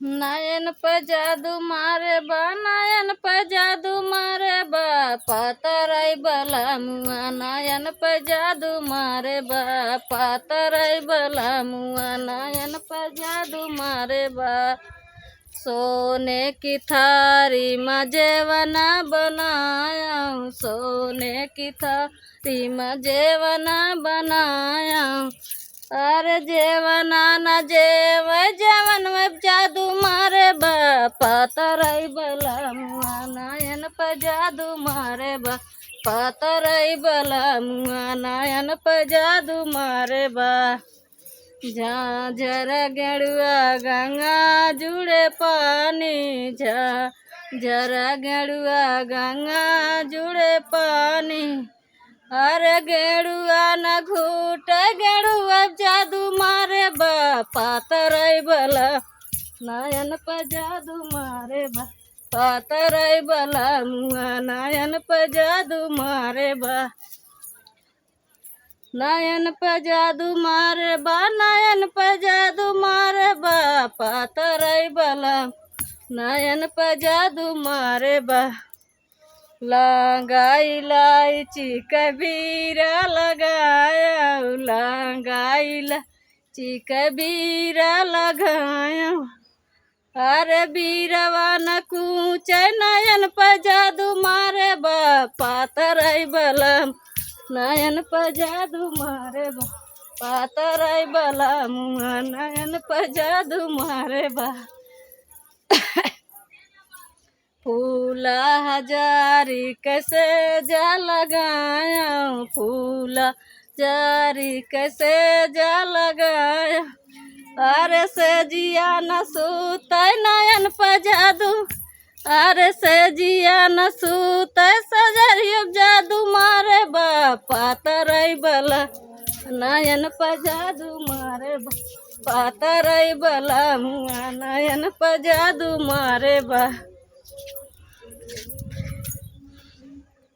नयन पे जादू मारे बा, नयन पे जादू मारे बा, पातराई बला मुआ। नयन पे जादू मारे बा, पातराई बला मुआ। नयन पे जादू मारे बा। सोने की थारी में जेवना बनाया, सोने की थारी में जेवना बनाया। अरे जेवना न जेव जेवन में जादू मारे बा, पातराई बला मुआ। नयन पर जादू मारे बा, पातराई बला मुआ। नयन पर जादू मारे बा। झांझर गेड़ुआ गंगा जुड़े पानी, झांझर गेड़ुआ गंगा जुड़े पानी। अरे गेड़ुआ न घूट गेड़ुआ जादू मारे बा, पातराई बला। नयन पर जादू मारे बा, पातराई बला मुआ। नयन पर जादू मारे बा। नयन पे जादू मारे बा, नयन पे जादू मारे बा, पातराई बला। नयन पे जादू मारे बा। लगाई इलायची कबीरा लगाया, लगाई इलायची कबीरा लगाया। अरे बीरवा न कूच नयन पे जादू मारे बा, पातराई बला। नयन पर जादू मारे बा, पातराई बला मुआ। नयन पर जादू मारे बा। फूला हजारी कैसे जा लगाया, फूला जारी कैसे जा लगाया। अरे से जिया न सूते नयन पर जादू, अरे से जिया न सूते सजरियो जादू मारे बा, पातराई बला। नयन पर जादू मारे बा, पातराई बला मुआ। नयन पर जादू मारे बा।